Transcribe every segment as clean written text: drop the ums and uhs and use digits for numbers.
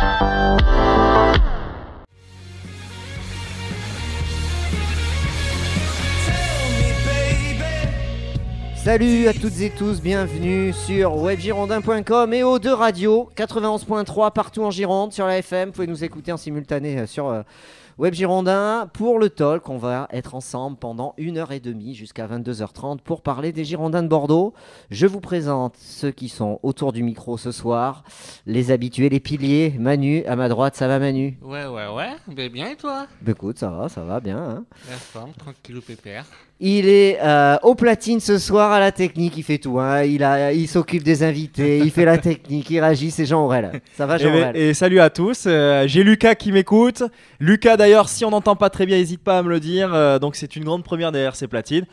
Salut à toutes et tous, bienvenue sur webgirondin.com et aux deux radios, 91.3 partout en Gironde sur la FM. Vous pouvez nous écouter en simultané sur Web Girondin. Pour le talk, on va être ensemble pendant 1h30 jusqu'à 22h30 pour parler des Girondins de Bordeaux. Je vous présente ceux qui sont autour du micro ce soir, les habitués, les piliers. Manu, à ma droite, ça va Manu? Ouais, mais bien et toi? Bah écoute, ça va bien. Hein. La forme, tranquillou pépère. Il est aux platines ce soir, à la technique, il fait tout. Hein. Il s'occupe des invités, il fait la technique, il réagit, c'est Jean Aurel. Ça va Jean Aurel? Et salut à tous, j'ai Lucas qui m'écoute. Lucas d'ailleurs, si on n'entend pas très bien, n'hésite pas à me le dire. Donc c'est une grande première derrière ces platines.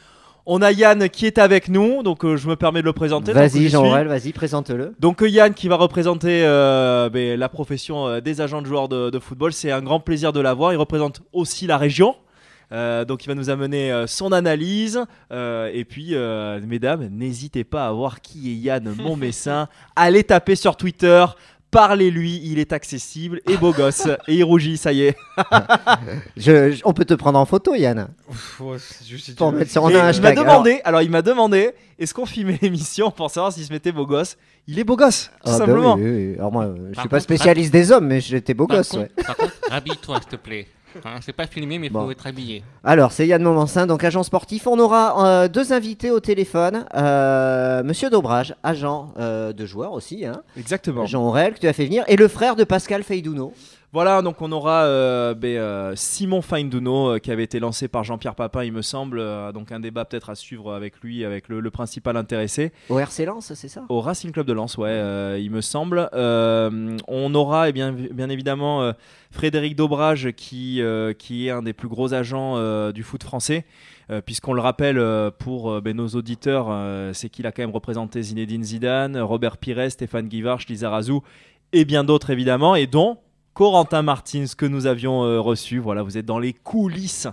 On a Yann qui est avec nous, donc je me permets de le présenter. Vas-y Jean Aurel, vas-y, présente-le. Donc Yann qui va représenter la profession des agents de joueurs de football. C'est un grand plaisir de l'avoir, il représente aussi la région. Donc il va nous amener son analyse et puis mesdames, n'hésitez pas à voir qui est Yann Montmessin. Allez taper sur Twitter, parlez-lui, il est accessible et beau gosse et il rougit, ça y est. On peut te prendre en photo Yann. Pour mettre sur un hashtag. Il m'a demandé est-ce qu'on filmait l'émission pour savoir s'il se mettait beau gosse. Il est beau gosse, tout simplement. Bah oui. Alors moi je suis pas spécialiste des hommes mais j'étais beau gosse. Par contre, habille-toi s'il te plaît. Hein, c'est pas filmé, mais il faut être habillé. Alors, c'est Yann Montmessin, donc agent sportif. On aura deux invités au téléphone. Monsieur Dobrage, agent de joueur aussi. Hein. Exactement. Jean Aurel, que tu as fait venir. Et le frère de Pascal Feydouno. Voilà, donc on aura Simon Feindouno qui avait été lancé par Jean-Pierre Papin, il me semble. Donc un débat peut-être à suivre avec lui, avec le principal intéressé. Au RC Lens, c'est ça? Au Racing Club de Lens, ouais, il me semble. On aura bien évidemment Frédéric Dobrage qui est un des plus gros agents du foot français. Puisqu'on le rappelle pour nos auditeurs, c'est qu'il a quand même représenté Zinedine Zidane, Robert Pires, Stéphane Guivarch, Lisa Razou et bien d'autres évidemment, et dont Corentin Martins que nous avions reçu. Voilà, vous êtes dans les coulisses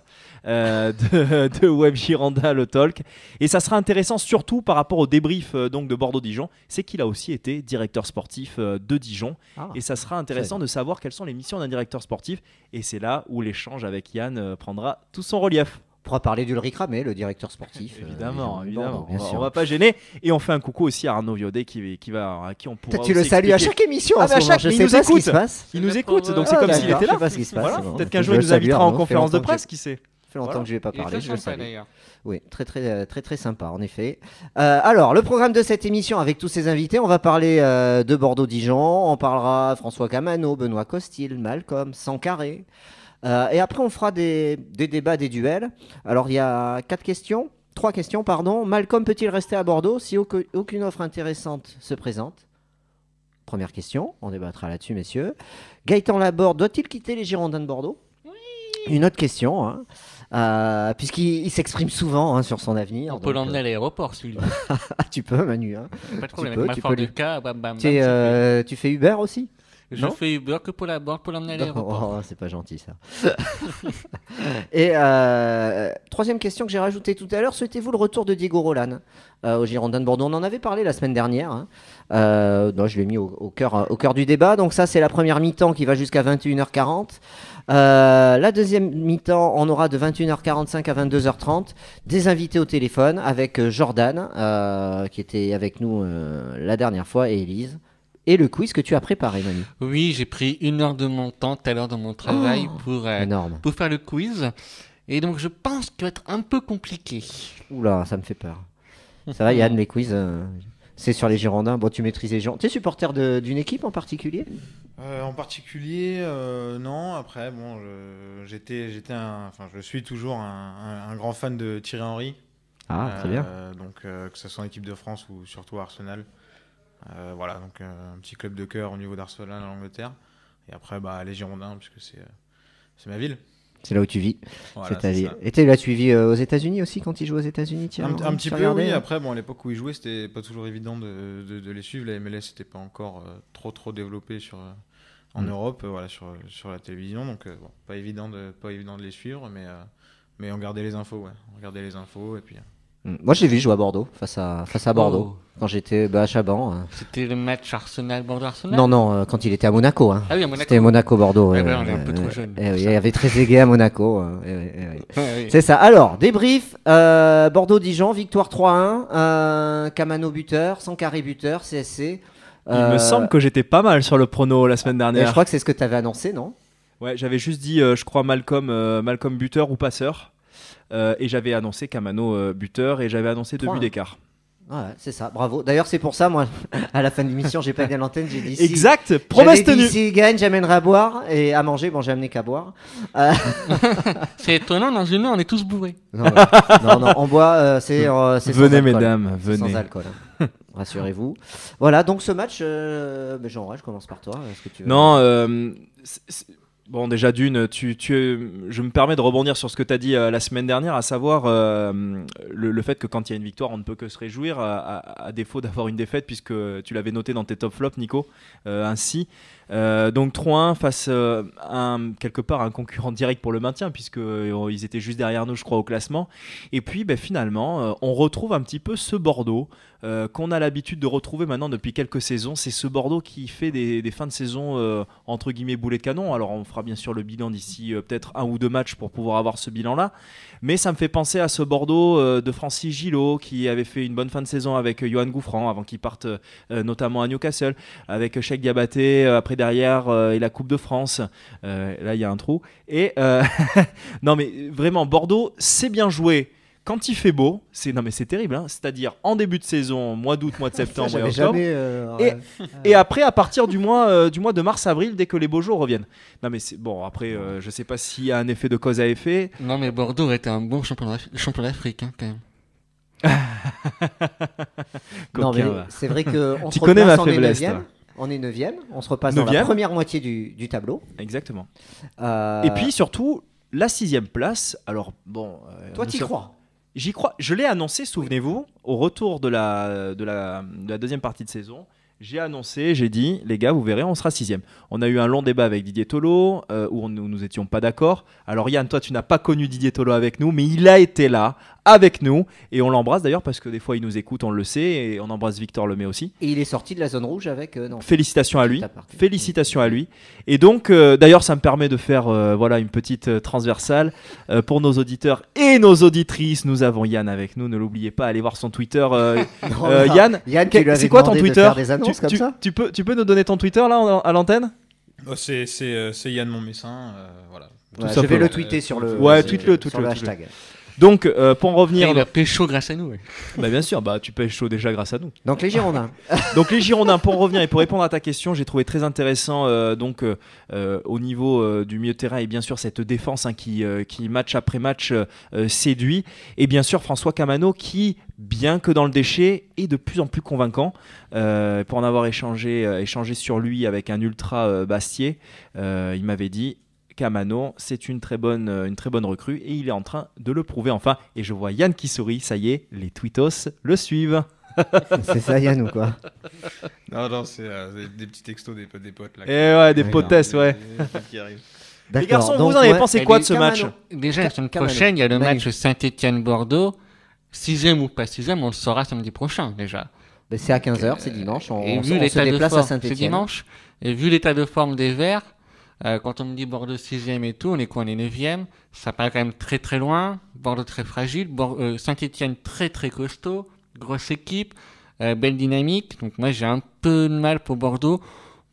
de Web Girondin le talk, et ça sera intéressant surtout par rapport au débrief donc de Bordeaux-Dijon, c'est qu'il a aussi été directeur sportif de Dijon, et ça sera intéressant de savoir quelles sont les missions d'un directeur sportif, et c'est là où l'échange avec Yann prendra tout son relief. On pourra parler d'Ulrich Ramé, le directeur sportif. Évidemment. Bien sûr. On va pas gêner. Et on fait un coucou aussi à Arnaud Viodet à qui on pourra. Tu le salues à chaque émission. Je sais pas ce qui se passe. Il nous écoute, donc c'est comme s'il était là. Je sais pas ce qui se passe. Voilà. Peut-être qu'un jour il nous invitera en conférence de presse, qui sait. Ça fait longtemps que je ne vais pas parler. Je le salue. Oui, très sympa en effet. Alors, le programme de cette émission avec tous ces invités, on va parler de Bordeaux-Dijon, on parlera François Camano, Benoît Costil, Malcolm, Sancaré. Et après, on fera des débats, des duels. Alors, il y a 3 questions, pardon. Malcolm peut-il rester à Bordeaux si aucune offre intéressante se présente? Première question, on débattra là-dessus, messieurs. Gaëtan Laborde doit-il quitter les Girondins de Bordeaux? Oui. Une autre question, hein. Puisqu'il s'exprime souvent sur son avenir. On peut l'emmener à l'aéroport, celui-là. Tu peux, Manu. Hein. Pas de problème, avec ma forme de cas, bam. Tu fais Uber aussi? Je fais Uber que pour l'emmener à l'aéroport. Oh, c'est pas gentil ça. Et troisième question que j'ai rajoutée tout à l'heure, souhaitez-vous le retour de Diego Roland au Girondins de Bordeaux? On en avait parlé la semaine dernière. Hein. Non, je l'ai mis au cœur du débat. Donc ça, c'est la première mi-temps qui va jusqu'à 21h40. La deuxième mi-temps, on aura de 21h45 à 22h30 des invités au téléphone avec Jordan qui était avec nous la dernière fois, et Élise. Et le quiz que tu as préparé, Manu. Oui, j'ai pris 1 heure de mon temps tout à l'heure dans mon travail pour faire le quiz. Et donc, je pense qu'il va être un peu compliqué. Oula, ça me fait peur. Ça va, Yann, les quiz, c'est sur les Girondins. Bon, tu maîtrises les Girondins. Tu es supporter d'une équipe en particulier? En particulier, non. Après, bon, je suis toujours un grand fan de Thierry Henry. Ah, très bien. Donc, que ce soit en équipe de France ou surtout Arsenal. Voilà, donc un petit club de cœur au niveau d'Arsenal en Angleterre. Et après, les Girondins, puisque c'est ma ville. C'est là où tu vis. Voilà, et tu l'as suivi aux États-Unis aussi quand il jouait aux États-Unis? Un petit peu, oui. Après, à l'époque où il jouait, c'était pas toujours évident de les suivre. La MLS n'était pas encore trop développé en Europe, sur la télévision. Donc, pas évident de les suivre, mais on regardait les infos, ouais. On regardait les infos et puis Moi, j'ai vu jouer à Bordeaux, face à Bordeaux, quand j'étais à Chaban. C'était le match Arsenal-Bordeaux-Arsenal? Non, quand il était à Monaco. Hein. Ah oui, à Monaco. C'était Monaco-Bordeaux. Ouais, on est un peu trop jeune. Il y avait Trezeguet à Monaco. C'est ça. Alors, débrief. Bordeaux-Dijon, victoire 3-1. Camano buteur, Sankaré buteur, CSC. Il me semble que j'étais pas mal sur le prono la semaine dernière. Je crois que c'est ce que tu avais annoncé, non? Ouais, j'avais juste dit, je crois, Malcolm buteur ou passeur. Et j'avais annoncé Camano buteur et j'avais annoncé 2 buts d'écart. Ouais, c'est ça, bravo. D'ailleurs, c'est pour ça, moi, à la fin de l'émission, j'ai pas été à l'antenne, j'ai dit exact, promesse tenue. S'il gagne, j'amènerai à boire et à manger. Bon, j'ai amené qu'à boire. C'est étonnant, dans une heure, on est tous bourrés. Non, on boit, c'est venez, mesdames, venez. Sans alcool. Hein. Rassurez-vous. Voilà, donc ce match, Jean, je commence par toi. Est-ce que tu veux... Non, bon, déjà d'une, je me permets de rebondir sur ce que tu as dit la semaine dernière, à savoir le fait que quand il y a une victoire, on ne peut que se réjouir, à défaut d'avoir une défaite, puisque tu l'avais noté dans tes top flops, Nico, ainsi. Donc 3-1 face quelque part à un concurrent direct pour le maintien, puisqu'ils étaient juste derrière nous, je crois, au classement. Et puis finalement, on retrouve un petit peu ce Bordeaux qu'on a l'habitude de retrouver maintenant depuis quelques saisons. C'est ce Bordeaux qui fait des fins de saison entre guillemets boulet de canon. Alors on fera bien sûr le bilan d'ici peut-être 1 ou 2 matchs pour pouvoir avoir ce bilan-là. Mais ça me fait penser à ce Bordeaux de Francis Gillot qui avait fait une bonne fin de saison avec Johan Gouffran avant qu'il parte notamment à Newcastle, avec Cheikh Diabaté après derrière et la Coupe de France. Là il y a un trou. Et non mais vraiment Bordeaux c'est bien joué. Quand il fait beau, c'est terrible, hein. C'est-à-dire en début de saison, mois d'août, mois de septembre et octobre, et après à partir du mois de mars-avril, dès que les beaux jours reviennent. Non mais c'est bon. Après, je sais pas s'il y a un effet de cause à effet. Non mais Bordeaux était un bon champion d'Afrique, hein, quand même. Non mais c'est vrai que on tu se connais replace, ma faiblesse. On est 9e, on se repasse dans la première moitié du tableau. Exactement. Et puis surtout la 6e place. Alors bon. Toi t'y crois? J'y crois. Je l'ai annoncé, souvenez-vous, au retour de la deuxième partie de saison. J'ai annoncé, j'ai dit, les gars, vous verrez, on sera 6e. On a eu un long débat avec Didier Tolo, où nous étions pas d'accord. Alors Yann, toi, tu n'as pas connu Didier Tolo avec nous, mais il a été là, avec nous. Et on l'embrasse d'ailleurs, parce que des fois, il nous écoute, on le sait. Et on embrasse Victor Lemay aussi. Et il est sorti de la zone rouge avec... Félicitations à lui. Félicitations à lui. Et donc, d'ailleurs, ça me permet de faire une petite transversale. Pour nos auditeurs et nos auditrices, nous avons Yann avec nous. Ne l'oubliez pas, allez voir son Twitter. Yann, c'est quoi ton Twitter? Tu peux nous donner ton Twitter là à l'antenne? C'est Yann Montmessin, voilà. Je vais le tweeter sur le hashtag. Donc pour en revenir, il a pécho grâce à nous. Ouais. Bah bien sûr, tu pécho déjà grâce à nous. Donc les Girondins. Pour revenir et pour répondre à ta question, j'ai trouvé très intéressant au niveau du milieu de terrain et bien sûr cette défense qui match après match séduit, et bien sûr François Camano qui, bien que dans le déchet, est de plus en plus convaincant. Pour en avoir échangé sur lui avec un ultra Bastier, il m'avait dit: Camano, c'est une très bonne recrue et il est en train de le prouver enfin. Et je vois Yann qui sourit, ça y est, les tweetos le suivent. C'est ça Yann ou quoi? Non, c'est des petits textos des potes là. Et ouais, des potesses, ouais. Qui arrivent. Les garçons, vous en avez pensé quoi de ce match? Déjà, la semaine prochaine, il y a le match Saint-Étienne-Bordeaux. 6e ou pas 6e, on le saura samedi prochain déjà. C'est à 15h, c'est dimanche. On se déplace à Saint-Étienne. C'est dimanche. Et vu l'état de forme des Verts, quand on me dit Bordeaux 6e et tout, on est quoi? On est 9e. Ça paraît quand même très très loin. Bordeaux très fragile. Saint-Étienne très très costaud. Grosse équipe. Belle dynamique. Donc moi j'ai un peu de mal pour Bordeaux.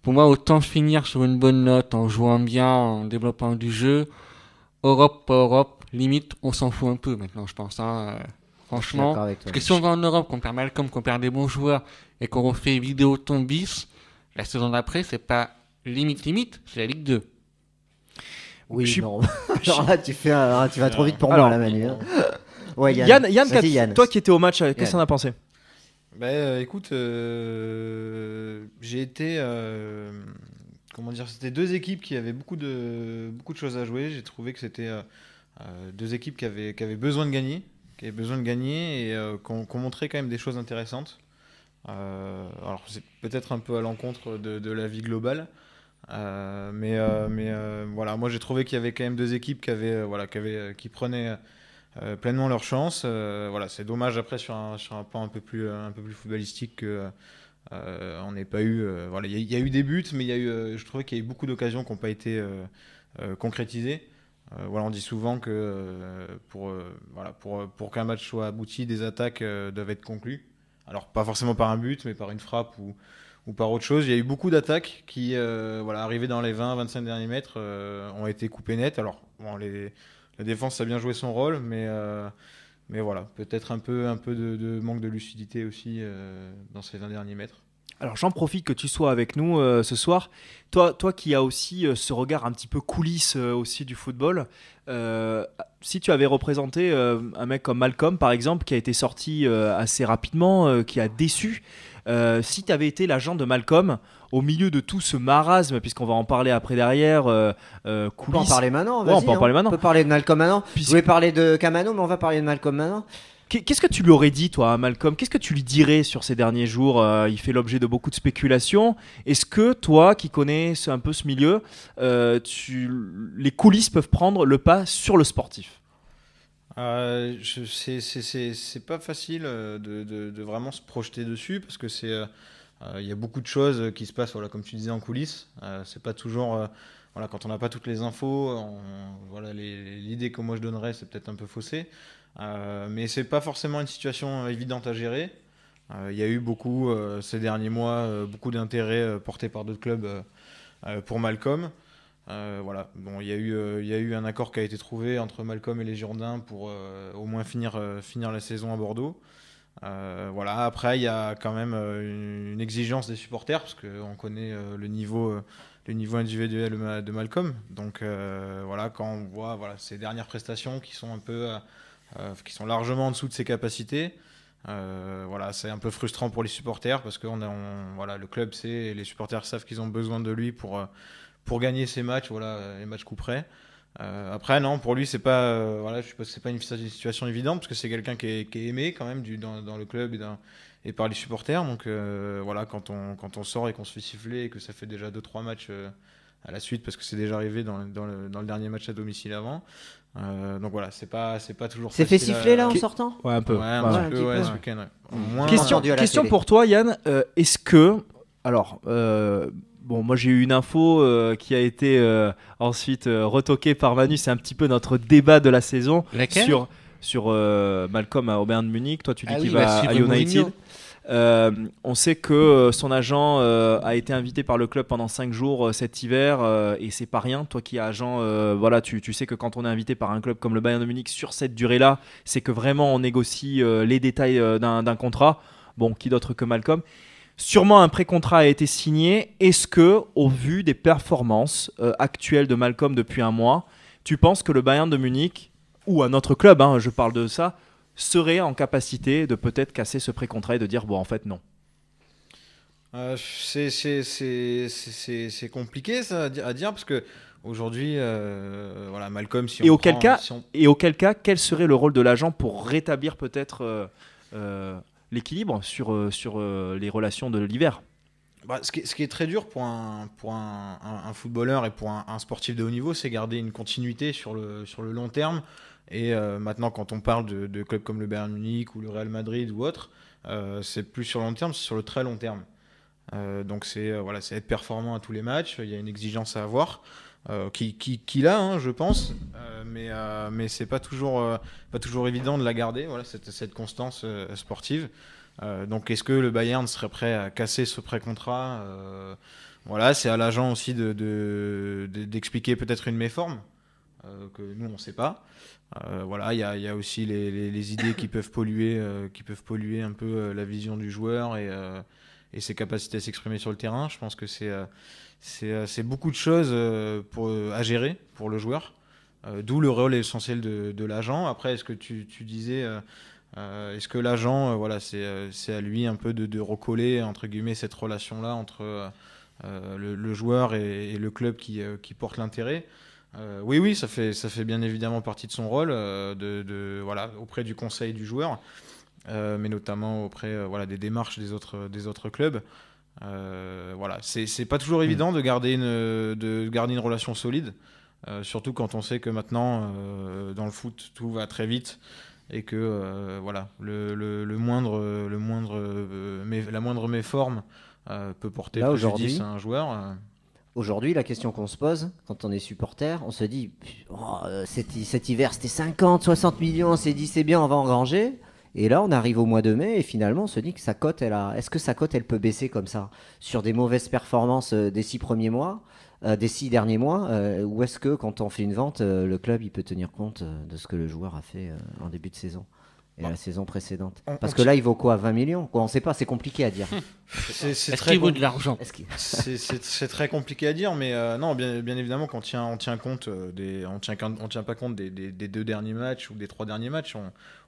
Pour moi, autant finir sur une bonne note en jouant bien, en développant du jeu. Europe, pas Europe. Limite, on s'en fout un peu maintenant, je pense. Franchement. Parce que si on va en Europe, qu'on perd Malcolm, qu'on perd des bons joueurs et qu'on refait Vidéoton bis, la saison d'après, c'est pas limite, c'est la Ligue 2. Oui, non. Alors là, tu vas trop vite pour moi, là, Manu. Ouais, Yann, toi qui étais au match, qu'est-ce que t'en as pensé? Écoute, j'ai été... c'était deux équipes qui avaient beaucoup de choses à jouer. J'ai trouvé que c'était deux équipes qui avaient besoin de gagner, et qui ont montré quand même des choses intéressantes. Alors c'est peut-être un peu à l'encontre de la vie globale, mais voilà, moi j'ai trouvé qu'il y avait quand même deux équipes qui prenaient pleinement leur chance. Voilà, c'est dommage après sur un plan un peu plus footballistique que on n'ait pas eu. Voilà, il y a eu des buts, mais je trouvais qu'il y a eu beaucoup d'occasions qui n'ont pas été concrétisées. Voilà, on dit souvent que pour qu'un match soit abouti, des attaques doivent être conclues. Alors pas forcément par un but, mais par une frappe ou par autre chose. Il y a eu beaucoup d'attaques qui, arrivées dans les 20-25 derniers mètres, ont été coupées net. Alors, bon, la défense a bien joué son rôle, mais voilà, peut-être un peu de manque de lucidité aussi dans ces 20 derniers mètres. Alors j'en profite que tu sois avec nous ce soir. Toi qui as aussi ce regard un petit peu coulisses aussi du football, si tu avais représenté un mec comme Malcolm par exemple, qui a été sorti assez rapidement, qui a déçu, si tu avais été l'agent de Malcolm au milieu de tout ce marasme, puisqu'on va en parler après derrière, coulisses. On peut en parler maintenant, Ouais, on peut en parler maintenant. On peut parler de Malcolm maintenant. Je voulais parler de Camano, mais on va parler de Malcolm maintenant. Qu'est-ce que tu lui aurais dit, toi, à Malcolm? Qu'est-ce que tu lui dirais sur ces derniers jours? Il fait l'objet de beaucoup de spéculations. Est-ce que toi, qui connais un peu ce milieu, les coulisses peuvent prendre le pas sur le sportif? C'est pas facile de vraiment se projeter dessus parce que il y a beaucoup de choses qui se passent, voilà, comme tu disais, en coulisses. C'est pas toujours, voilà, quand on n'a pas toutes les infos, voilà, l'idée que moi je donnerais, c'est peut-être un peu faussé. Mais c'est pas forcément une situation évidente à gérer. Il y a eu beaucoup ces derniers mois, beaucoup d'intérêt porté par d'autres clubs pour Malcolm. Voilà. Bon, il y a eu un accord qui a été trouvé entre Malcolm et les Girondins pour au moins finir la saison à Bordeaux. Voilà. Après, il y a quand même une exigence des supporters parce qu'on connaît le niveau individuel de Malcolm. Donc voilà, quand on voit ces dernières prestations qui sont un peu qui sont largement en dessous de ses capacités. Voilà, c'est un peu frustrant pour les supporters parce que voilà, le club sait et les supporters savent qu'ils ont besoin de lui pour gagner ces matchs, voilà, les matchs coup près. Après, non, pour lui, c'est pas, voilà, je suppose que c'est pas une situation évidente parce que c'est quelqu'un qui est aimé quand même dans le club et par les supporters. Donc voilà, quand on sort et qu'on se fait siffler et que ça fait déjà 2-3 matchs à la suite parce que c'est déjà arrivé dans le dernier match à domicile avant. Donc voilà, c'est pas toujours C'est fait facile siffler là en sortant? Ouais, un peu. Ouais, un Ouais, petit peu, ouais, ce week-end. Ouais. Moins- Question pour toi, Yann. Est-ce que, alors, bon, moi j'ai eu une info qui a été ensuite retoquée par Manu. C'est un petit peu notre débat de la saison Laquelle? sur Malcolm à Bayern de Munich. Toi, tu dis Ah qu'il oui, va suivre à United. Mourinho. On sait que son agent a été invité par le club pendant 5 jours cet hiver et c'est pas rien. Toi qui es agent, voilà, tu sais que quand on est invité par un club comme le Bayern de Munich sur cette durée-là, c'est que vraiment on négocie les détails d'un contrat. Bon, qui d'autre que Malcolm? Sûrement un pré-contrat a été signé. Est-ce que, au vu des performances actuelles de Malcolm depuis un mois, tu penses que le Bayern de Munich, ou un autre club, je parle de ça, serait en capacité de peut-être casser ce pré-contrat et de dire bon, en fait non? C'est compliqué ça à dire parce que aujourd'hui, voilà, Malcolm, si Et on auquel prend- cas, si on- quel serait le rôle de l'agent pour rétablir peut-être l'équilibre sur les relations de l'hiver? Ce qui est très dur pour un footballeur et pour un sportif de haut niveau, c'est garder une continuité sur le long terme. Et maintenant, quand on parle de clubs comme le Bayern Munich ou le Real Madrid ou autre, c'est plus sur le long terme, c'est sur le très long terme. Donc voilà, c'est être performant à tous les matchs. Il y a une exigence à avoir, qu'il a, je pense, mais c'est pas toujours évident de la garder. Voilà, cette constance sportive. Donc est-ce que le Bayern serait prêt à casser ce pré-contrat? Voilà, c'est à l'agent aussi d'expliquer peut-être une méforme que nous on ne sait pas. Voilà, il y a aussi les idées qui peuvent polluer un peu la vision du joueur et ses capacités à s'exprimer sur le terrain. Je pense que c'est beaucoup de choses à gérer pour le joueur. D'où le rôle essentiel de l'agent. Après, est-ce que tu disais, est-ce que l'agent, voilà, c'est à lui un peu de recoller entre guillemets cette relation-là entre le joueur et le club qui porte l'intérêt. Oui, ça fait bien évidemment partie de son rôle voilà, auprès du conseil du joueur, mais notamment auprès voilà, des démarches des autres clubs. Voilà, c'est pas toujours évident de garder une relation solide. Surtout quand on sait que maintenant, dans le foot, tout va très vite et que voilà, la moindre méforme peut porter Là, préjudice à un joueur. Aujourd'hui, la question qu'on se pose, quand on est supporter, on se dit cet hiver c'était 50, 60 millions, on s'est dit c'est bien, on va engranger. Et là, on arrive au mois de mai et finalement, on se dit que sa cote, est-ce que sa cote, elle peut baisser comme ça sur des mauvaises performances des 6 premiers mois, des 6 derniers mois, ou est-ce que quand on fait une vente, le club il peut tenir compte de ce que le joueur a fait en début de saison et la saison précédente? Parce que là, il vaut quoi, 20 millions quoi, on ne sait pas, c'est compliqué à dire. C'est Est-ce qu'il vaut de l'argent? C'est très compliqué à dire, mais non, bien évidemment, quand on tient compte on tient pas compte des 2 derniers matchs ou des 3 derniers matchs.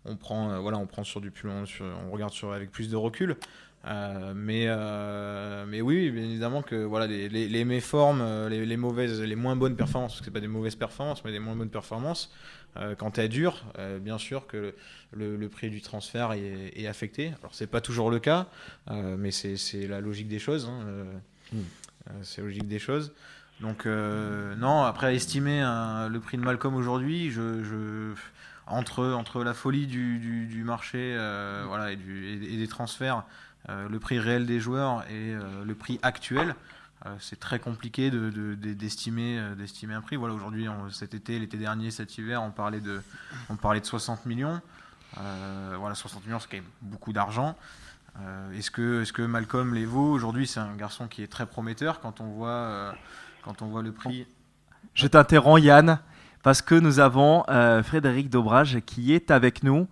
On prend, on prend sur du plus long, on regarde avec plus de recul. Mais oui, bien évidemment que voilà, les méformes, les mauvaises, les moins bonnes performances, parce que c'est pas des mauvaises performances, mais des moins bonnes performances. Quand elles durent, bien sûr que le prix du transfert est affecté. Alors c'est pas toujours le cas, mais c'est la logique des choses. C'est la logique des choses. Donc non, après estimer le prix de Malcolm aujourd'hui, entre la folie du marché, voilà, et des transferts, le prix réel des joueurs et le prix actuel. C'est très compliqué d'estimer un prix. Voilà, aujourd'hui, cet été, l'été dernier, cet hiver, on parlait de 60 millions. Voilà, 60 millions, c'est quand même beaucoup d'argent. Est-ce que Malcolm les vaut? Aujourd'hui, c'est un garçon qui est très prometteur quand on voit le prix. Je t'interromps, Yann, parce que nous avons Frédéric Dobrage qui est avec nous.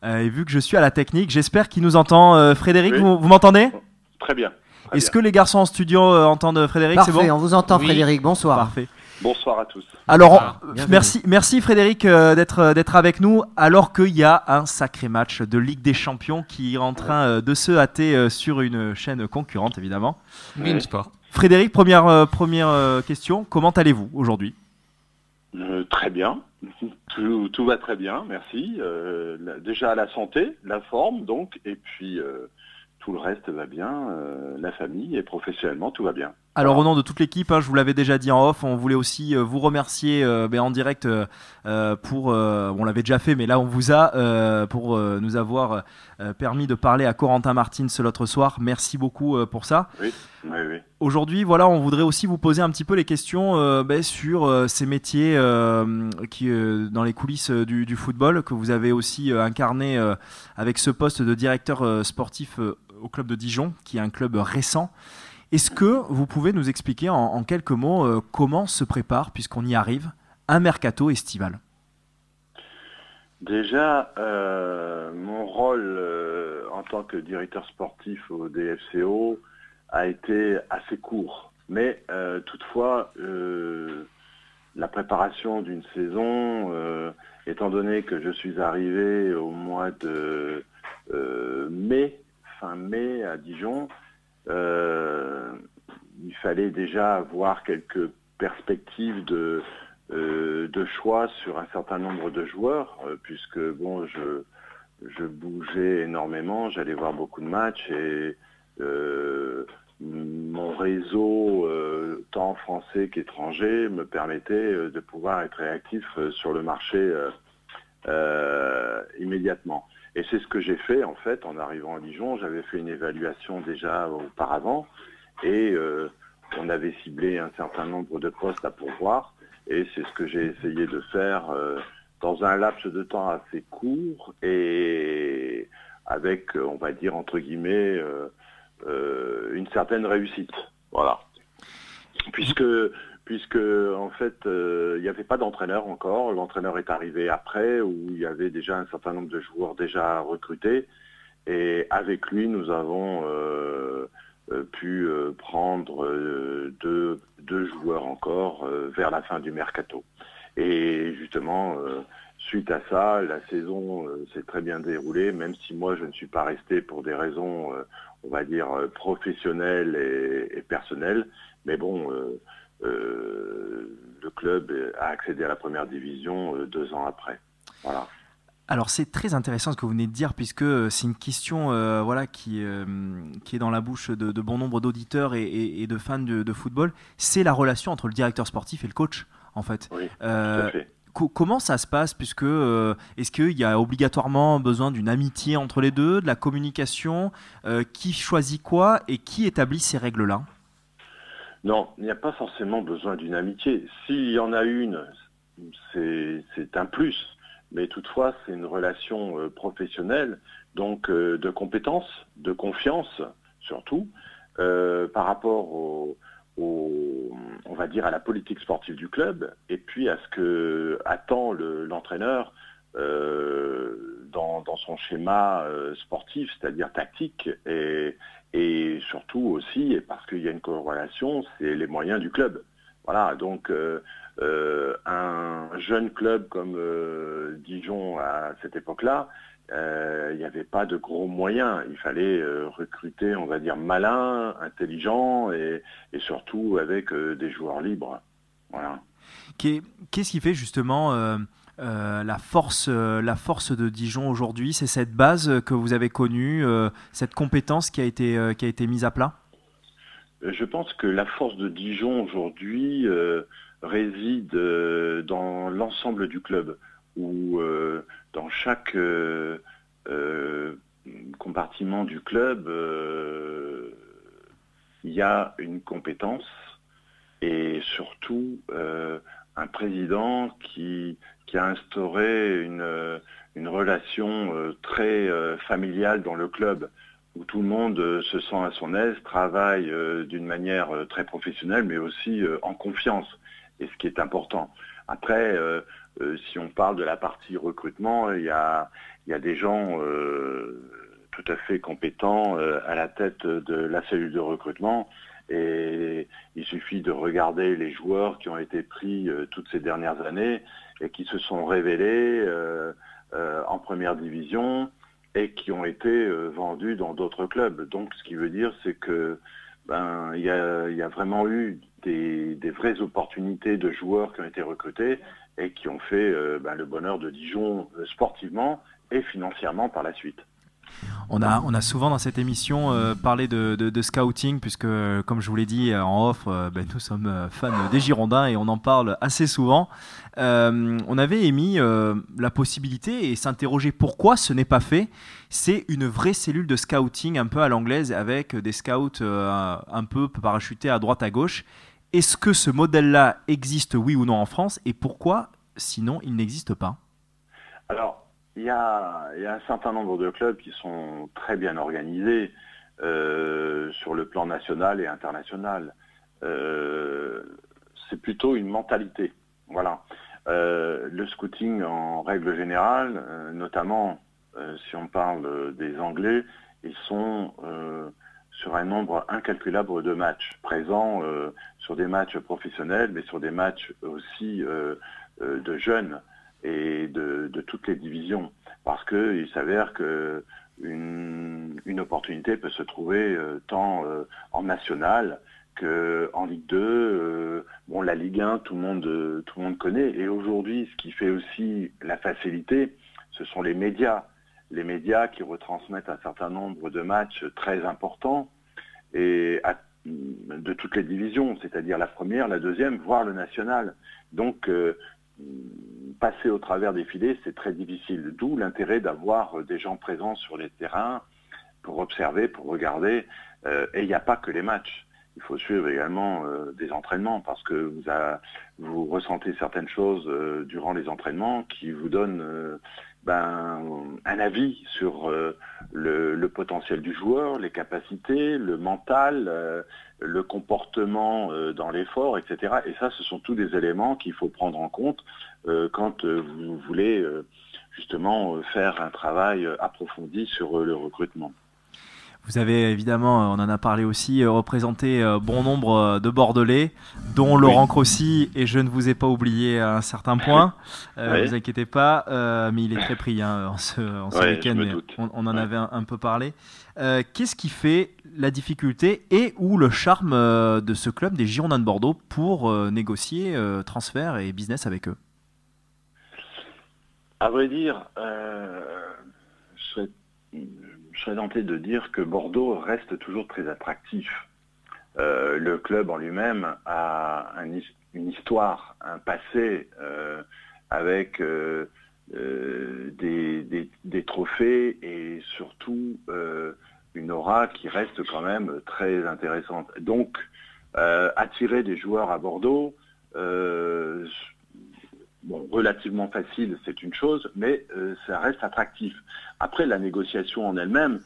Et vu que je suis à la technique, j'espère qu'il nous entend. Frédéric, oui. Vous m'entendez? Très bien. Est-ce que les garçons en studio entendent Frédéric? Parfait, c'est bon? on vous entend, Oui. Frédéric, bonsoir. Parfait. Bonsoir à tous. Alors, bienvenue. merci Frédéric d'être avec nous, alors qu'il y a un sacré match de Ligue des Champions qui est en train de se hâter sur une chaîne concurrente, évidemment. Beansport. Frédéric, première question, comment allez-vous aujourd'hui? Très bien. Tout va très bien, merci. Déjà la santé, la forme, donc, et puis tout le reste va bien, la famille et professionnellement, tout va bien. Alors Voilà. au nom de toute l'équipe, je vous l'avais déjà dit en off, on voulait aussi vous remercier en direct pour, on l'avait déjà fait, mais là on vous a pour nous avoir permis de parler à Corentin Martins l'autre soir. Merci beaucoup pour ça. Oui. Aujourd'hui, voilà, on voudrait aussi vous poser un petit peu les questions sur ces métiers qui, dans les coulisses du football, que vous avez aussi incarné avec ce poste de directeur sportif au club de Dijon, qui est un club récent. Est-ce que vous pouvez nous expliquer en quelques mots comment se prépare, puisqu'on y arrive, un mercato estival? Déjà, mon rôle en tant que directeur sportif au DFCO a été assez court. Mais toutefois, la préparation d'une saison, étant donné que je suis arrivé au mois de fin mai à Dijon, il fallait déjà avoir quelques perspectives de choix sur un certain nombre de joueurs, puisque bon, je bougeais énormément, j'allais voir beaucoup de matchs et mon réseau, tant français qu'étranger, me permettait de pouvoir être réactif sur le marché immédiatement. Et c'est ce que j'ai fait en fait en arrivant à Dijon. J'avais fait une évaluation déjà auparavant et on avait ciblé un certain nombre de postes à pourvoir. Et c'est ce que j'ai essayé de faire dans un laps de temps assez court et avec, on va dire, entre guillemets, une certaine réussite. Voilà. Puisque en fait, il n'y avait pas d'entraîneur encore. L'entraîneur est arrivé après, où il y avait déjà un certain nombre de joueurs déjà recrutés. Et avec lui, nous avons pu prendre deux joueurs encore vers la fin du mercato. Et justement, suite à ça, la saison s'est très bien déroulée, même si moi je ne suis pas resté pour des raisons, on va dire, professionnelles et personnelles. Mais bon, le club a accédé à la première division 2 ans après. Voilà. Alors c'est très intéressant ce que vous venez de dire, puisque c'est une question qui est dans la bouche de bon nombre d'auditeurs et de fans de football. C'est la relation entre le directeur sportif et le coach. en fait. Oui, tout à fait. Comment ça se passe, puisque est-ce qu'il y a obligatoirement besoin d'une amitié entre les deux, de la communication, qui choisit quoi et qui établit ces règles-là? Non, il n'y a pas forcément besoin d'une amitié. S'il y en a une, c'est un plus. Mais toutefois, c'est une relation professionnelle, donc de compétence, de confiance, surtout, par rapport on va dire, à la politique sportive du club, et puis à ce que attend l'entraîneur dans son schéma sportif, c'est-à-dire tactique, et surtout aussi, et parce qu'il y a une corrélation, c'est les moyens du club. Voilà, donc un jeune club comme Dijon à cette époque-là, il n'y avait pas de gros moyens. Il fallait recruter, on va dire, malin, intelligent et surtout avec des joueurs libres. Voilà. Qu'est-ce qui fait justement la force de Dijon aujourd'hui? C'est cette base que vous avez connue, cette compétence qui a été mise à plat? Je pense que la force de Dijon aujourd'hui réside dans l'ensemble du club, où dans chaque compartiment du club, il y a une compétence et surtout un président qui a instauré une relation très familiale dans le club, où tout le monde se sent à son aise, travaille d'une manière très professionnelle, mais aussi en confiance, et ce qui est important. Après, si on parle de la partie recrutement, il y a des gens tout à fait compétents à la tête de la cellule de recrutement, et il suffit de regarder les joueurs qui ont été pris toutes ces dernières années et qui se sont révélés en première division, et qui ont été vendus dans d'autres clubs. Donc, ce qui veut dire, c'est que il y a vraiment eu des vraies opportunités de joueurs qui ont été recrutés et qui ont fait le bonheur de Dijon sportivement et financièrement par la suite. On a souvent dans cette émission parlé de scouting, puisque comme je vous l'ai dit en off, nous sommes fans des Girondins et on en parle assez souvent. On avait émis la possibilité et s'interroger pourquoi ce n'est pas fait. C'est une vraie cellule de scouting un peu à l'anglaise, avec des scouts un peu parachutés à droite à gauche. Est-ce que ce modèle-là existe, oui ou non, en France, et pourquoi sinon il n'existe pas? Alors, il y a un certain nombre de clubs qui sont très bien organisés sur le plan national et international. C'est plutôt une mentalité. Voilà. Le scouting, en règle générale, notamment si on parle des Anglais, ils sont sur un nombre incalculable de matchs, présents sur des matchs professionnels, mais sur des matchs aussi de jeunes et de toutes les divisions, parce qu'il s'avère que une opportunité peut se trouver tant en national qu'en Ligue 2. La Ligue 1, tout le monde connaît, et aujourd'hui, ce qui fait aussi la facilité, ce sont les médias qui retransmettent un certain nombre de matchs très importants et de toutes les divisions, c'est-à-dire la première, la deuxième, voire le national. Donc, passer au travers des filets, c'est très difficile. D'où l'intérêt d'avoir des gens présents sur les terrains pour observer, pour regarder. Et il n'y a pas que les matchs. Il faut suivre également des entraînements, parce que vous ressentez certaines choses durant les entraînements qui vous donnent un avis sur le potentiel du joueur, les capacités, le mental, le comportement dans l'effort, etc. Et ça, ce sont tous des éléments qu'il faut prendre en compte quand vous voulez justement faire un travail approfondi sur le recrutement. Vous avez évidemment, on en a parlé aussi, représenté bon nombre de Bordelais, dont Laurent Crossi, et je ne vous ai pas oublié à un certain point. Ne vous inquiétez pas, mais il est très pris en ce week-end. On en avait un peu parlé. Qu'est-ce qui fait la difficulté et ou le charme de ce club des Girondins de Bordeaux pour négocier transfert et business avec eux? À vrai dire, je serais tenté de dire que Bordeaux reste toujours très attractif. le club en lui-même a une histoire, un passé avec des trophées et surtout une aura qui reste quand même très intéressante. Donc, attirer des joueurs à Bordeaux, relativement facile, c'est une chose, mais ça reste attractif. Après, la négociation en elle-même,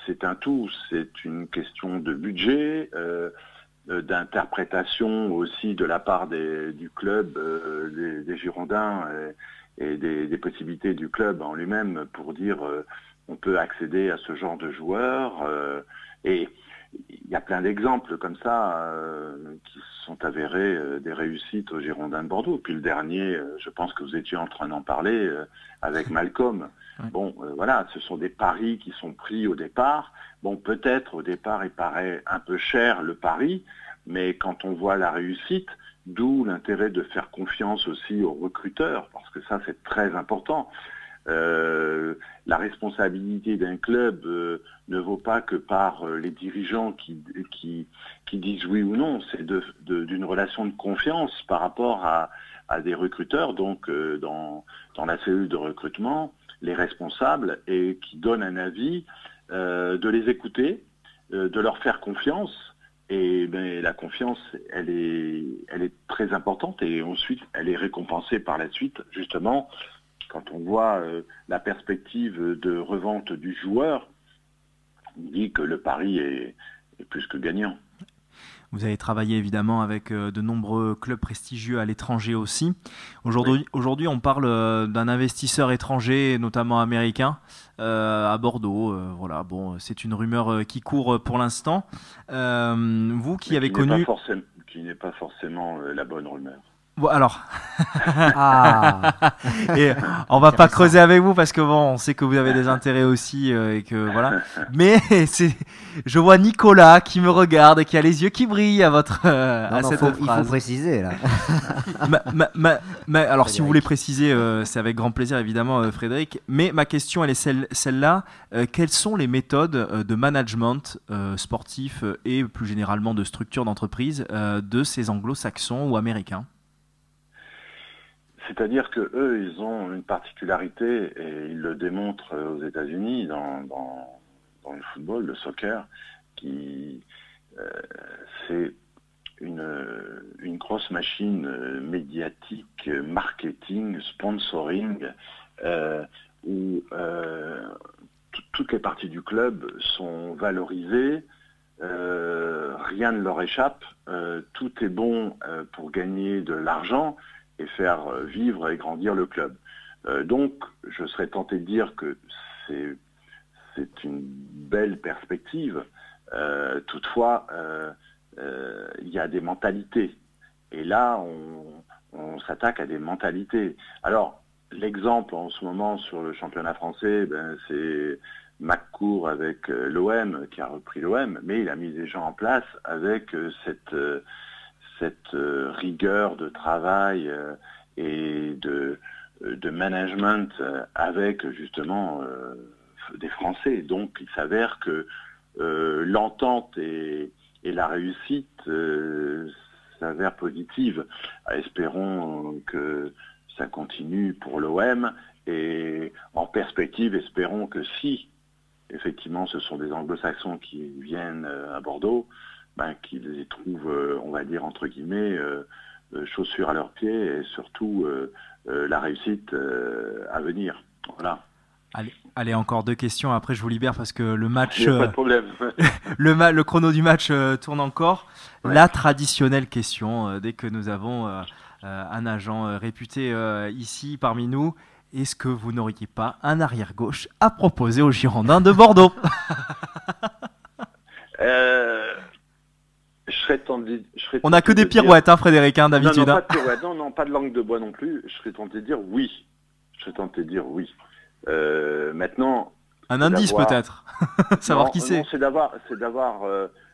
c'est un tout, c'est une question de budget, d'interprétation aussi de la part du club, des Girondins et des possibilités du club en lui-même pour dire on peut accéder à ce genre de joueurs. Et il y a plein d'exemples comme ça qui sont avérés des réussites aux Girondins de Bordeaux. Puis le dernier, je pense que vous étiez en train d'en parler avec Malcolm. Ouais. Bon, voilà, ce sont des paris qui sont pris au départ. Bon, peut-être au départ, il paraît un peu cher le pari, mais quand on voit la réussite, d'où l'intérêt de faire confiance aussi aux recruteurs, parce que ça, c'est très important. La responsabilité d'un club ne vaut pas que par les dirigeants qui disent oui ou non, c'est d'une relation de confiance par rapport à des recruteurs, donc dans la cellule de recrutement, les responsables, et qui donnent un avis, de les écouter, de leur faire confiance. Et la confiance, elle est très importante, et ensuite elle est récompensée par la suite, justement, quand on voit la perspective de revente du joueur. On dit que le pari est plus que gagnant. Vous avez travaillé évidemment avec de nombreux clubs prestigieux à l'étranger aussi. Aujourd'hui, on parle d'un investisseur étranger, notamment américain, à Bordeaux. Voilà, bon, c'est une rumeur qui court pour l'instant. Vous qui avez connu... Qui n'est pas forcément la bonne rumeur. Bon, alors, et on va pas creuser avec vous parce que bon, on sait que vous avez des intérêts aussi et que voilà. Mais je vois Nicolas qui me regarde et qui a les yeux qui brillent à cette phrase. Il faut préciser là. Alors, Frédéric, si vous voulez préciser, c'est avec grand plaisir évidemment, Frédéric. Mais ma question, elle est celle-là. Quelles sont les méthodes de management sportif et plus généralement de structure d'entreprise de ces anglo-saxons ou américains ? C'est-à-dire que eux, ils ont une particularité, et ils le démontrent aux États-Unis dans le football, le soccer, qui c'est une grosse machine médiatique, marketing, sponsoring, où toutes les parties du club sont valorisées. Rien ne leur échappe. Tout est bon pour gagner de l'argent et faire vivre et grandir le club. Donc, je serais tenté de dire que c'est une belle perspective. Toutefois, il y a des mentalités. Et là, on s'attaque à des mentalités. Alors, l'exemple en ce moment sur le championnat français, c'est McCourt avec l'OM, qui a repris l'OM, mais il a mis des gens en place avec cette rigueur de travail et de management avec justement des Français. Donc il s'avère que l'entente et la réussite s'avèrent positives. Espérons que ça continue pour l'OM, et en perspective, espérons que si effectivement ce sont des anglo-saxons qui viennent à Bordeaux, qu'ils y trouvent, on va dire entre guillemets, chaussures à leurs pieds, et surtout la réussite à venir. Voilà. Allez, encore 2 questions, après je vous libère parce que le match... Il n'y a pas de problème. le chrono du match tourne encore. Ouais. La traditionnelle question, dès que nous avons un agent réputé ici parmi nous, est-ce que vous n'auriez pas un arrière-gauche à proposer aux Girondins de Bordeaux ? On n'a que des pirouettes, hein, Frédéric, d'habitude. Non, pas de pirouettes, non, pas de langue de bois non plus. Je serais tenté de dire oui. Maintenant... Un indice peut-être. Savoir qui c'est. Non, c'est d'avoir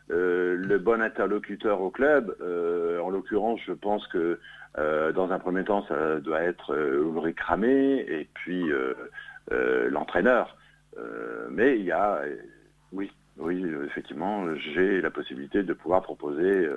le bon interlocuteur au club. En l'occurrence, je pense que dans un premier temps, ça doit être Ulrich Ramé et puis l'entraîneur. Mais il y a... oui, oui, effectivement, j'ai la possibilité de pouvoir proposer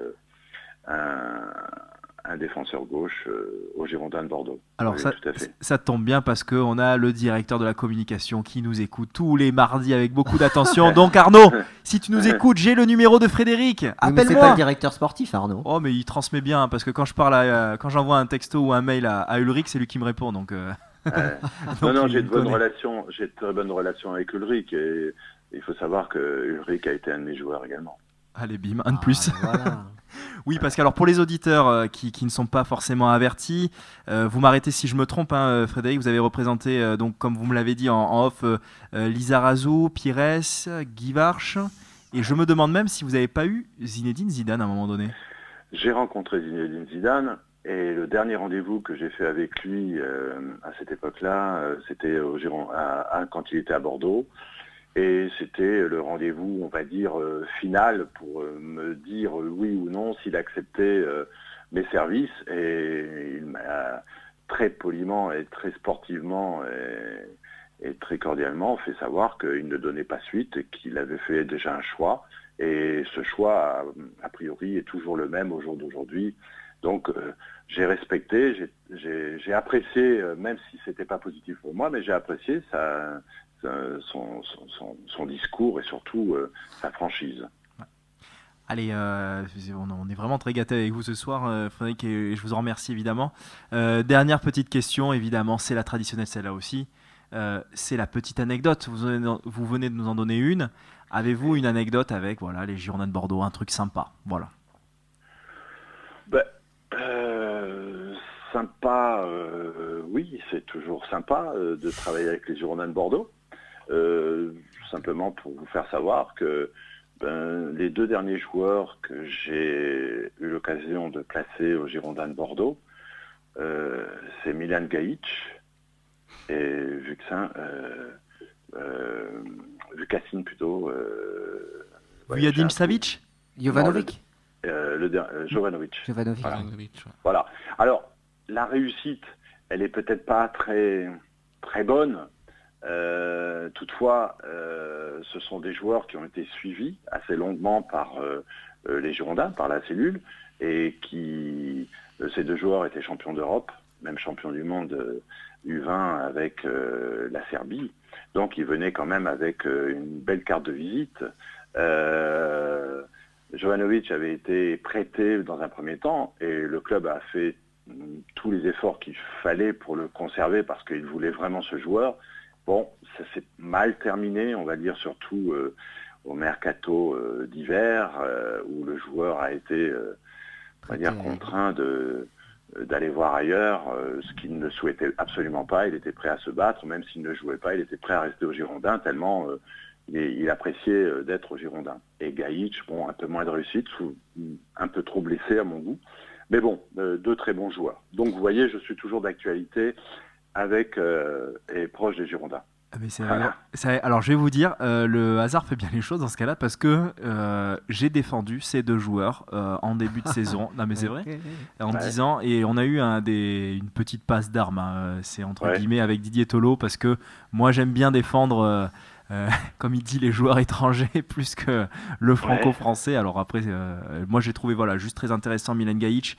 un défenseur gauche aux Girondins de Bordeaux. Alors Oui, ça, tout à fait. ça tombe bien parce qu'on a le directeur de la communication qui nous écoute tous les mardis avec beaucoup d'attention. Donc Arnaud, si tu nous écoutes, j'ai le numéro de Frédéric. Oui, mais c'est pas le Appelle-moi. directeur sportif, Arnaud. Oh mais il transmet bien hein, parce que quand je parle, quand j'envoie un texto ou un mail à Ulrich, c'est lui qui me répond. Donc, Non, il j'ai de bonnes connaît. relations, j'ai de très bonnes relations avec Ulrich et il faut savoir que Ulrich a été un de mes joueurs également. Allez bim, un de plus. Ah, voilà. Oui, parce que alors pour les auditeurs qui ne sont pas forcément avertis, vous m'arrêtez si je me trompe, hein, Frédéric, vous avez représenté, donc comme vous me l'avez dit en off, Lizarazu, Pires, Guy Varche, et je me demande même si vous n'avez pas eu Zinedine Zidane à un moment donné. J'ai rencontré Zinedine Zidane et le dernier rendez-vous que j'ai fait avec lui à cette époque-là, c'était quand il était à Bordeaux. Et c'était le rendez-vous, on va dire, final pour me dire oui ou non s'il acceptait mes services. Et il m'a très poliment et très sportivement et très cordialement fait savoir qu'il ne donnait pas suite et qu'il avait fait déjà un choix. Et ce choix, a priori, est toujours le même au jour d'aujourd'hui. Donc j'ai respecté, j'ai apprécié, même si c'était pas positif pour moi, mais j'ai apprécié son discours et surtout sa franchise. Allez, on est vraiment très gâtés avec vous ce soir, Frédéric, et je vous en remercie évidemment. Dernière petite question, évidemment, c'est la traditionnelle celle-là aussi. C'est la petite anecdote. Vous venez de nous en donner une. Avez-vous une anecdote avec voilà, les Girondins de Bordeaux, un truc sympa? Voilà. Ben, sympa, oui, c'est toujours sympa de travailler avec les Girondins de Bordeaux. Simplement pour vous faire savoir que les deux derniers joueurs que j'ai eu l'occasion de placer aux Girondins de Bordeaux, c'est Milan Gajic et Vukasin plutôt. Vujadim Savic? Jovanovic. Jovanovic. Jovanovic. Voilà. Ivanovic, ouais. Voilà. Alors, la réussite, elle est peut-être pas très, très bonne. Toutefois, ce sont des joueurs qui ont été suivis assez longuement par les Girondins, par la cellule, et ces deux joueurs étaient champions d'Europe, même champions du monde U20 avec la Serbie. Donc, ils venaient quand même avec une belle carte de visite. Jovanovic avait été prêté dans un premier temps et le club a fait tous les efforts qu'il fallait pour le conserver parce qu'il voulait vraiment ce joueur. Bon, ça s'est mal terminé, on va dire surtout au mercato d'hiver où le joueur a été, on va dire, contraint d'aller voir ailleurs, ce qu'il ne souhaitait absolument pas. Il était prêt à se battre, même s'il ne jouait pas, il était prêt à rester aux Girondins tellement il appréciait d'être aux Girondins. Et Gajic, bon, un peu moins de réussite, un peu trop blessé à mon goût. Mais bon, deux très bons joueurs. Donc vous voyez, je suis toujours d'actualité avec et proche des Girondins. Mais alors je vais vous dire, le hasard fait bien les choses dans ce cas-là parce que j'ai défendu ces deux joueurs en début de saison. Non mais c'est vrai. En disant, et on a eu une petite passe d'armes, hein, c'est entre guillemets avec Didier Tolo parce que moi j'aime bien défendre. Comme il dit, les joueurs étrangers plus que le franco-français. Alors après, moi j'ai trouvé juste très intéressant Milan Gajic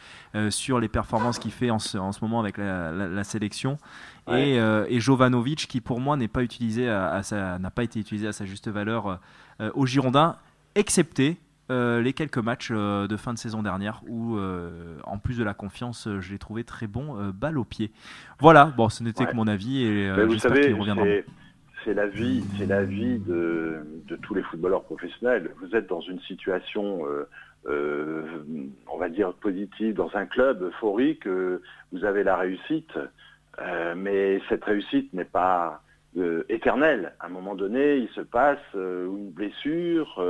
sur les performances qu'il fait en ce moment avec la sélection. Et Jovanovic qui pour moi n'a pas été utilisé à sa juste valeur aux Girondins, excepté les quelques matchs de fin de saison dernière où en plus de la confiance je l'ai trouvé très bon balle au pied. Voilà, bon ce n'était que mon avis et j'espère qu'il reviendra. C'est la vie de tous les footballeurs professionnels. Vous êtes dans une situation, on va dire, positive, dans un club euphorique, vous avez la réussite, mais cette réussite n'est pas éternelle. À un moment donné, il se passe une blessure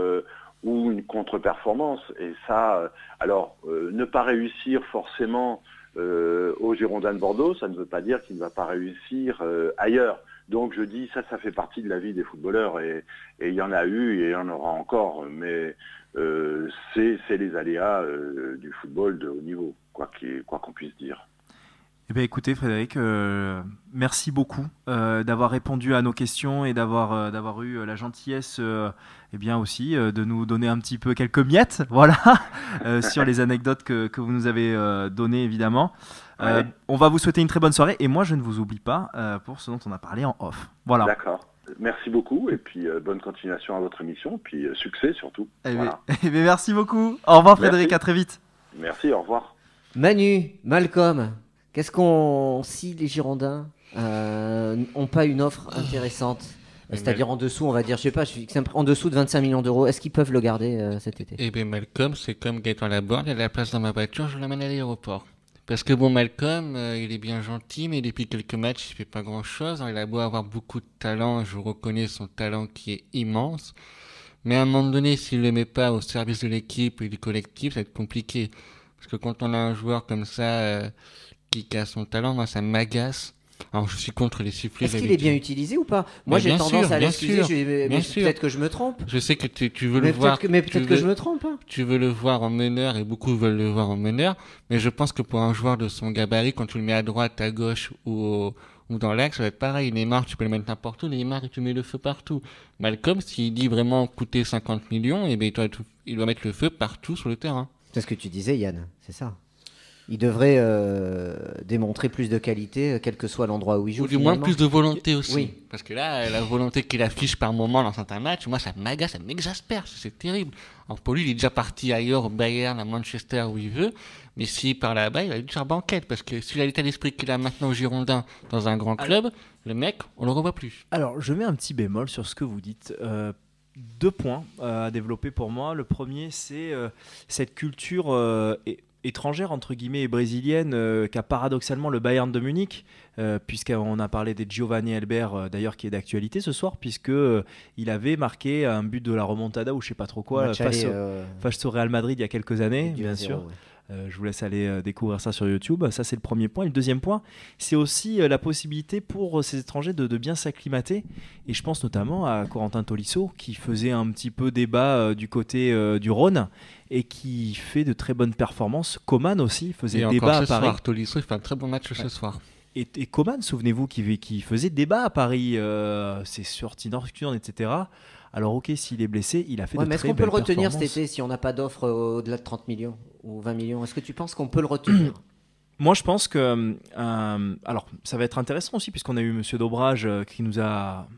ou une contre-performance. Et ça, ne pas réussir forcément aux Girondins de Bordeaux, ça ne veut pas dire qu'il ne va pas réussir ailleurs. Donc je dis, ça fait partie de la vie des footballeurs et il y en a eu et il y en aura encore, mais c'est les aléas du football de haut niveau, quoi qu'on puisse dire. Eh bien, écoutez, Frédéric, merci beaucoup d'avoir répondu à nos questions et d'avoir eu la gentillesse, eh bien aussi, de nous donner un petit peu quelques miettes, voilà, sur les anecdotes que vous nous avez données, évidemment. Ouais. On va vous souhaiter une très bonne soirée et moi, je ne vous oublie pas pour ce dont on a parlé en off. Voilà. D'accord. Merci beaucoup et puis bonne continuation à votre émission, puis succès surtout. Voilà. Eh bien, merci beaucoup. Au revoir, Frédéric, Merci. à très vite. Merci, au revoir. Manu, Malcolm, qu'est-ce qu'on. Si les Girondins n'ont pas une offre intéressante, Mais c'est-à-dire en dessous, on va dire, je sais pas, je fixe en dessous de 25 millions d'euros, est-ce qu'ils peuvent le garder cet été? Eh bien, Malcolm, c'est comme Gaëtan Laborde, il a la place dans ma voiture, je l'emmène à l'aéroport. Parce que bon, Malcolm, il est bien gentil, mais depuis quelques matchs, il fait pas grand-chose. Il a beau avoir beaucoup de talent, je reconnais son talent qui est immense. Mais à un moment donné, s'il le met pas au service de l'équipe et du collectif, ça va être compliqué. Parce que quand on a un joueur comme ça qui a son talent, moi, ça m'agace. Alors, je suis contre les sifflets. Est-ce qu'il est bien utilisé ou pas? Moi, Mais j'ai bien tendance sûr, à bien l'excuser, sûr, mais bien sûr. peut-être que je me trompe. Je sais que tu veux Mais le voir. peut-être que je me trompe. Hein. Tu veux le voir en meneur et beaucoup veulent le voir en meneur, mais je pense que pour un joueur de son gabarit, quand tu le mets à droite, à gauche ou dans l'axe, ça va être pareil. Neymar, tu peux le mettre n'importe où. Neymar, tu mets le feu partout. Malcolm, s'il dit vraiment coûter 50 millions, eh ben, il doit mettre le feu partout sur le terrain. C'est ce que tu disais, Yann, c'est ça. Il devrait démontrer plus de qualité, quel que soit l'endroit où il joue. Ou du moins finalement. plus de volonté aussi. Oui. Parce que là, la volonté qu'il affiche par moment dans certains matchs, moi ça m'agace, ça m'exaspère, c'est terrible. Alors pour lui, il est déjà parti ailleurs, au Bayern, à Manchester, où il veut. Mais s'il part là-bas, il va lui faire banquette. Parce que s'il a l'état d'esprit qu'il a maintenant au Girondin dans un grand club, le mec, on le revoit plus. Alors, je mets un petit bémol sur ce que vous dites. 2 points à développer pour moi. Le premier, c'est cette culture étrangère, entre guillemets, et brésilienne qu'a paradoxalement le Bayern de Munich, puisqu'on a parlé des Giovanni Elber, d'ailleurs, qui est d'actualité ce soir, puisque il avait marqué un but de la remontada ou je sais pas trop quoi, Match face, aller, face au Real Madrid il y a quelques années, du bien 1-0, sûr. ouais. Je vous laisse aller découvrir ça sur YouTube. Ça, c'est le premier point. Et le deuxième point, c'est aussi la possibilité pour ces étrangers de bien s'acclimater. Et je pense notamment à Corentin Tolisso, qui faisait un petit peu débat du côté du Rhône et qui fait de très bonnes performances. Coman aussi faisait Et débat encore à ce Paris. soir, Tolisso, il fait un très bon match ce soir. Et Coman, souvenez-vous, qui faisait débat à Paris. C'est sorti nocturne, etc. Alors, ok, s'il est blessé, il a fait Ouais, de mais est-ce très qu'on peut belles le retenir cet performances. été si on n'a pas d'offre au-delà de 30 millions ou 20 millions? Est-ce que tu penses qu'on peut le retenir? Moi, je pense que. Alors, ça va être intéressant aussi, puisqu'on a eu Monsieur Dobrage qui nous a.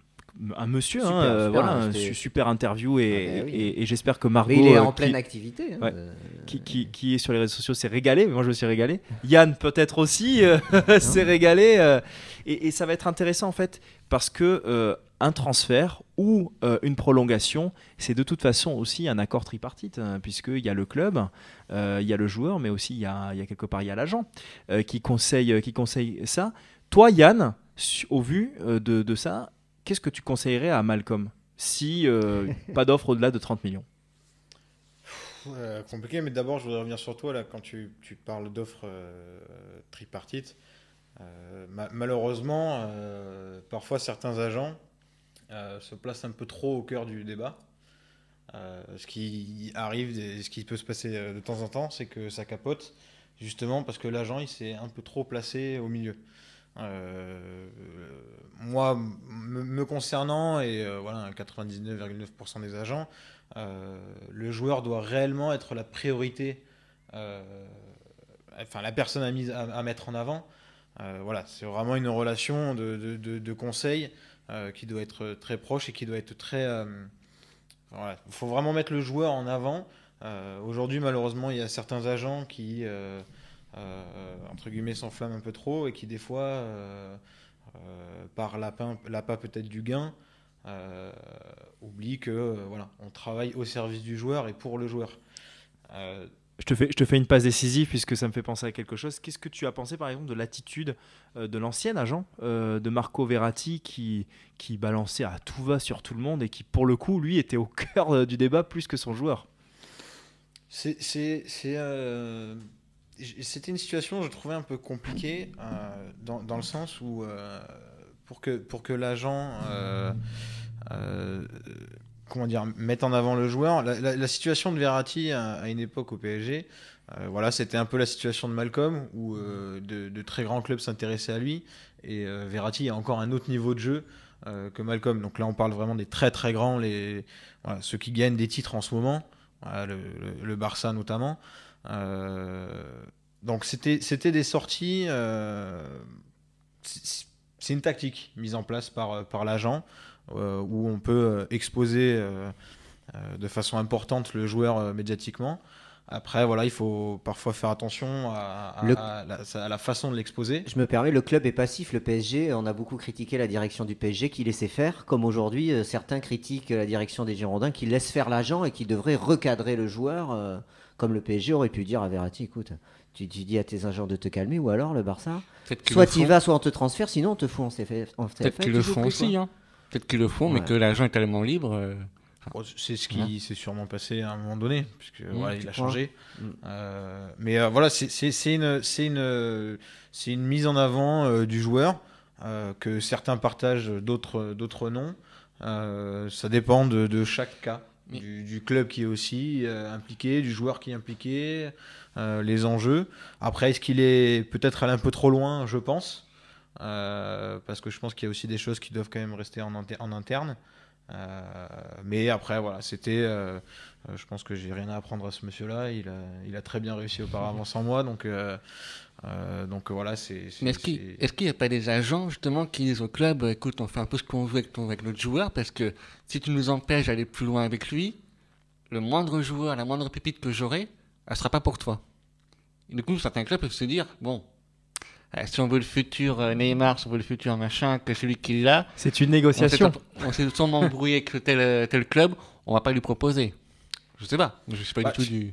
Un monsieur, Super, super, voilà, hein, un c'était- super interview, et, Ah, bah oui. et j'espère que Margot, Mais il est en qui- pleine activité. Hein. Ouais. qui est sur les réseaux sociaux, s'est régalé. Moi, je me suis régalé. Yann, peut-être aussi, s'est régalé. Et ça va être intéressant, en fait, parce que un transfert ou une prolongation, c'est de toute façon aussi un accord tripartite, hein, puisqu'il y a le club, il y a le joueur, mais aussi il y a quelque part il y a l'agent qui conseille ça. Toi, Yann, au vu de ça, qu'est-ce que tu conseillerais à Malcolm si pas d'offre au-delà de 30 millions? Compliqué, mais d'abord, je voudrais revenir sur toi, là, quand tu parles d'offres tripartites. Malheureusement, parfois, certains agents se placent un peu trop au cœur du débat. Ce qui arrive, et ce qui peut se passer de temps en temps, c'est que ça capote, justement parce que l'agent, il s'est un peu trop placé au milieu. Moi, me concernant, et voilà, 99,9% des agents, le joueur doit réellement être la priorité, enfin la personne à mettre en avant. Voilà, c'est vraiment une relation de conseil qui doit être très proche et qui doit être très... voilà. Il faut vraiment mettre le joueur en avant. Aujourd'hui, malheureusement, il y a certains agents qui... entre guillemets, s'enflamment un peu trop et qui des fois, par l'appât peut-être du gain, oublient que voilà, on travaille au service du joueur et pour le joueur. Je te fais une passe décisive puisque ça me fait penser à quelque chose. Qu'est-ce que tu as pensé par exemple de l'attitude de l'ancien agent de Marco Verratti qui balançait à tout va sur tout le monde et qui pour le coup lui était au cœur du débat plus que son joueur? C'était une situation, je trouvais, un peu compliquée dans le sens où pour que l'agent mettre en avant le joueur. La situation de Verratti à une époque au PSG, voilà, c'était un peu la situation de Malcolm où de très grands clubs s'intéressaient à lui et Verratti a encore un autre niveau de jeu que Malcolm. Donc là, on parle vraiment des très très grands, voilà, ceux qui gagnent des titres en ce moment, voilà, le Barça notamment. Donc c'était des sorties. C'est une tactique mise en place par l'agent où on peut exposer de façon importante le joueur médiatiquement. Après, voilà, il faut parfois faire attention à la façon de l'exposer. Je me permets, le club est passif, le PSG. On a beaucoup critiqué la direction du PSG qui laissait faire, comme aujourd'hui, certains critiquent la direction des Girondins qui laisse faire l'agent et qui devrait recadrer le joueur, comme le PSG aurait pu dire à Verratti, écoute, tu dis à tes agents de te calmer, ou alors le Barça, soit tu y vas, soit on te transfère, sinon on te fout en CFF. Peut-être qu'ils le font aussi, hein. Peut-être qu'ils le font, mais que l'agent est tellement libre. C'est ce qui s'est sûrement passé à un moment donné, puisque voilà, il a changé. Mais voilà, c'est une mise en avant du joueur que certains partagent, d'autres non. Ça dépend de chaque cas, du club qui est aussi impliqué, du joueur qui est impliqué, les enjeux. Après, est-ce qu'il est peut-être allé un peu trop loin, je pense, parce que je pense qu'il y a aussi des choses qui doivent quand même rester en interne. Mais après, voilà, c'était. Je pense que j'ai rien à apprendre à ce monsieur-là. Il a très bien réussi auparavant sans moi, donc voilà. Mais est-ce qu'il n'y a pas des agents justement qui disent au club, écoute, on fait un peu ce qu'on veut avec notre joueur, parce que si tu nous empêches d'aller plus loin avec lui, le moindre joueur, la moindre pépite que j'aurai, elle sera pas pour toi. Et du coup, certains clubs peuvent se dire, bon. Si on veut le futur Neymar, si on veut le futur machin, que celui qui est là. C'est une négociation. On s'est sûrement embrouillé avec tel club, on va pas lui proposer. Je sais pas. Je sais pas du tout du.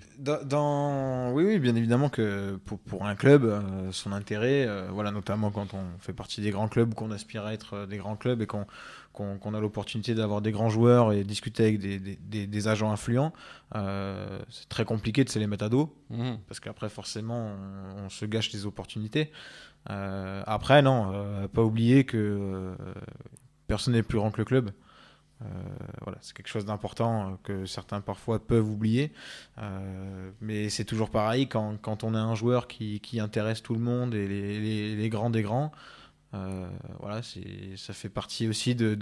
Oui, bien évidemment que pour un club, son intérêt, voilà, notamment quand on fait partie des grands clubs ou qu'on aspire à être des grands clubs et qu'on a l'opportunité d'avoir des grands joueurs et discuter avec des agents influents, c'est très compliqué de se les mettre à dos parce qu'après forcément on se gâche des opportunités. Après non, pas oublier que personne n'est plus grand que le club. Voilà, c'est quelque chose d'important que certains parfois peuvent oublier, mais c'est toujours pareil quand on a un joueur qui intéresse tout le monde et les grands des grands. Voilà, ça fait partie aussi des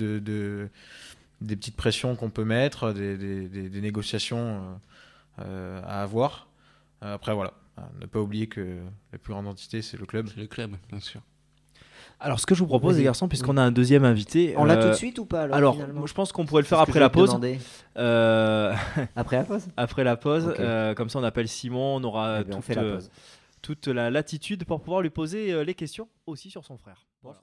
petites pressions qu'on peut mettre, des négociations à avoir. Après, voilà, ne pas oublier que la plus grande entité, c'est le club. C'est le club, bien sûr. Alors, ce que je vous propose, les garçons, puisqu'on a un deuxième invité. On l'a tout de suite ou pas alors je pense qu'on pourrait le faire après la pause. Après la pause. Après la pause. Okay. Comme ça, on appelle Simon. On aura toute la latitude pour pouvoir lui poser les questions aussi sur son frère. Voilà.